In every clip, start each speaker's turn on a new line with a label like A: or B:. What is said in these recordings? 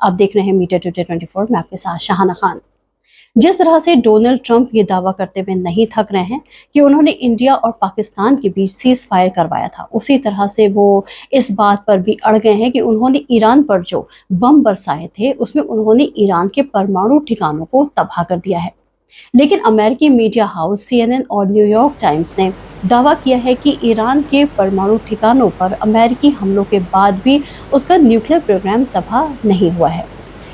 A: आप देख रहे हैं मीडिया टुडे 24। मैं आपके साथ शाहाना खान। जिस तरह से डोनाल्ड ट्रंप ये दावा करते हुए नहीं थक रहे हैं कि उन्होंने इंडिया और पाकिस्तान के बीच सीज फायर करवाया था, उसी तरह से वो इस बात पर भी अड़ गए हैं कि उन्होंने ईरान पर जो बम बरसाए थे उसमें उन्होंने ईरान के परमाणु ठिकानों को तबाह कर दिया है। लेकिन अमेरिकी मीडिया हाउस CNN और न्यूयॉर्क टाइम्स ने दावा किया है कि ईरान के परमाणु ठिकानों पर अमेरिकी हमलों के बाद भी उसका न्यूक्लियर प्रोग्राम तबाह नहीं हुआ है।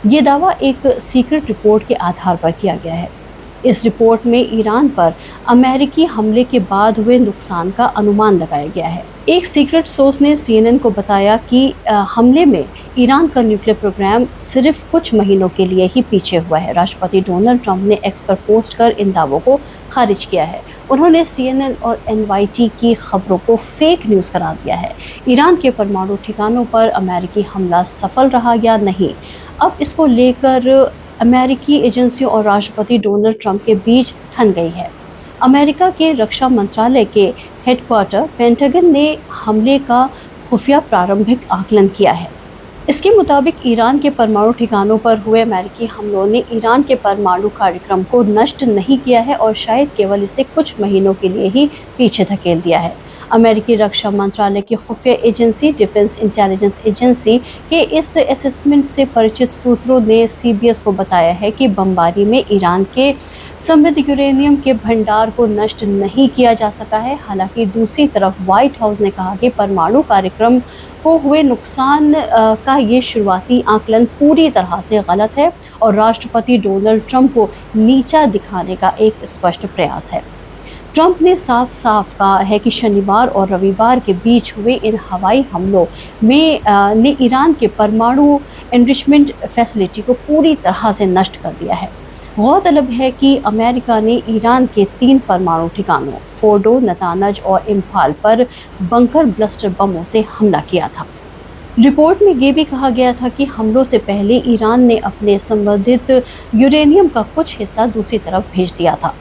A: ये दावा एक सीक्रेट रिपोर्ट के आधार पर किया गया है। इस रिपोर्ट में ईरान पर अमेरिकी हमले के बाद हुए नुकसान का अनुमान लगाया गया है। एक सीक्रेट सोर्स ने CNN को बताया कि हमले में ईरान का न्यूक्लियर प्रोग्राम सिर्फ कुछ महीनों के लिए ही पीछे हुआ है। राष्ट्रपति डोनाल्ड ट्रंप ने एक्स पर पोस्ट कर इन दावों को खारिज किया है। उन्होंने CNN और NYT की खबरों को फेक न्यूज़ करार दिया है। ईरान के परमाणु ठिकानों पर अमेरिकी हमला सफल रहा या नहीं, अब इसको लेकर अमेरिकी एजेंसियों और राष्ट्रपति डोनाल्ड ट्रंप के बीच ठन गई है। अमेरिका के रक्षा मंत्रालय के हेडक्वार्टर पेंटागन ने हमले का खुफिया प्रारंभिक आकलन किया है। इसके मुताबिक ईरान के परमाणु ठिकानों पर हुए अमेरिकी हमलों ने ईरान के परमाणु कार्यक्रम को नष्ट नहीं किया है और शायद केवल इसे कुछ महीनों के लिए ही पीछे धकेल दिया है। अमेरिकी रक्षा मंत्रालय की खुफिया एजेंसी डिफेंस इंटेलिजेंस एजेंसी के इस असेसमेंट से परिचित सूत्रों ने CBS को बताया है कि बमबारी में ईरान के समृद्ध यूरेनियम के भंडार को नष्ट नहीं किया जा सका है। हालांकि दूसरी तरफ व्हाइट हाउस ने कहा कि परमाणु कार्यक्रम को हुए नुकसान का ये शुरुआती आकलन पूरी तरह से गलत है और राष्ट्रपति डोनाल्ड ट्रंप को नीचा दिखाने का एक स्पष्ट प्रयास है। ट्रंप ने साफ साफ कहा है कि शनिवार और रविवार के बीच हुए इन हवाई हमलों में ने ईरान के परमाणु एनरिचमेंट फैसिलिटी को पूरी तरह से नष्ट कर दिया है। गौरतलब है कि अमेरिका ने ईरान के 3 परमाणु ठिकानों फोर्डो, नतानज और इम्फाल पर बंकर ब्लस्टर बमों से हमला किया था। रिपोर्ट में ये भी कहा गया था कि हमलों से पहले ईरान ने अपने संवर्धित यूरेनियम का कुछ हिस्सा दूसरी तरफ भेज दिया था।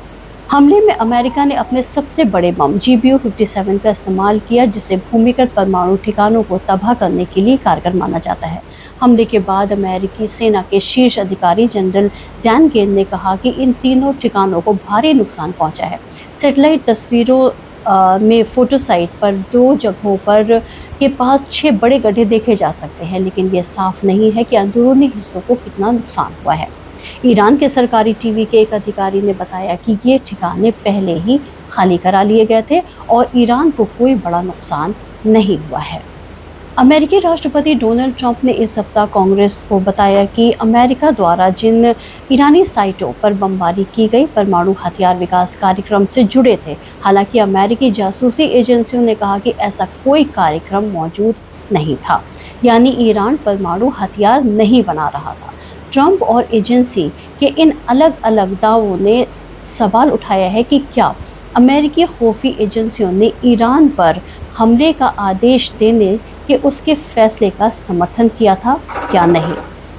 A: हमले में अमेरिका ने अपने सबसे बड़े बम GBU-57 का इस्तेमाल किया, जिसे भूमिगत परमाणु ठिकानों को तबाह करने के लिए कारगर माना जाता है। हमले के बाद अमेरिकी सेना के शीर्ष अधिकारी जनरल डैन गेन ने कहा कि इन तीनों ठिकानों को भारी नुकसान पहुंचा है। सैटेलाइट तस्वीरों में फोटो साइट पर 2 जगहों पर के पास 6 बड़े गड्ढे देखे जा सकते हैं, लेकिन ये साफ नहीं है कि अंदरूनी हिस्सों को कितना नुकसान हुआ है। ईरान के सरकारी टीवी के एक अधिकारी ने बताया कि ये ठिकाने पहले ही खाली करा लिए गए थे और ईरान को कोई बड़ा नुकसान नहीं हुआ है। अमेरिकी राष्ट्रपति डोनाल्ड ट्रंप ने इस सप्ताह कांग्रेस को बताया कि अमेरिका द्वारा जिन ईरानी साइटों पर बमबारी की गई परमाणु हथियार विकास कार्यक्रम से जुड़े थे। हालांकि अमेरिकी जासूसी एजेंसियों ने कहा कि ऐसा कोई कार्यक्रम मौजूद नहीं था, यानी ईरान परमाणु हथियार नहीं बना रहा था। ट्रंप और एजेंसी के इन अलग अलग दावों ने सवाल उठाया है कि क्या अमेरिकी खुफिया एजेंसियों ने ईरान पर हमले का आदेश देने के उसके फैसले का समर्थन किया था या नहीं।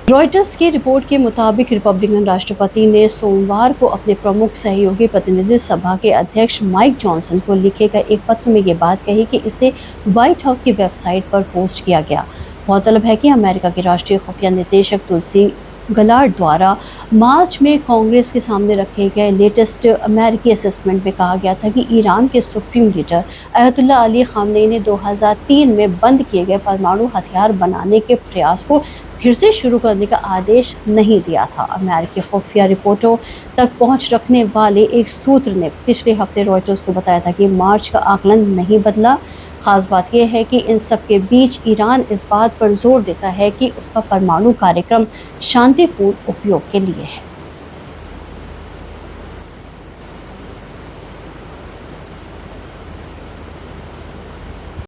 A: रॉयटर्स की रिपोर्ट के मुताबिक रिपब्लिकन राष्ट्रपति ने सोमवार को अपने प्रमुख सहयोगी प्रतिनिधि सभा के अध्यक्ष माइक जॉनसन को लिखे गए एक पत्र में ये बात कही कि इसे व्हाइट हाउस की वेबसाइट पर पोस्ट किया गया। गौरतलब है कि अमेरिका के राष्ट्रीय खुफिया निदेशक तुलसी गलार्ड द्वारा मार्च में कांग्रेस के सामने रखे गए लेटेस्ट अमेरिकी असेसमेंट में कहा गया था कि ईरान के सुप्रीम लीडर अयतुल्ला अली खामनेई ने 2003 में बंद किए गए परमाणु हथियार बनाने के प्रयास को फिर से शुरू करने का आदेश नहीं दिया था। अमेरिकी खुफिया रिपोर्टों तक पहुंच रखने वाले एक सूत्र ने पिछले हफ्ते रॉयटर्स को बताया था कि मार्च का आकलन नहीं बदला। खास बात यह है कि इन सब के बीच ईरान इस बात पर जोर देता है कि उसका परमाणु कार्यक्रम शांतिपूर्ण उपयोग के लिए है।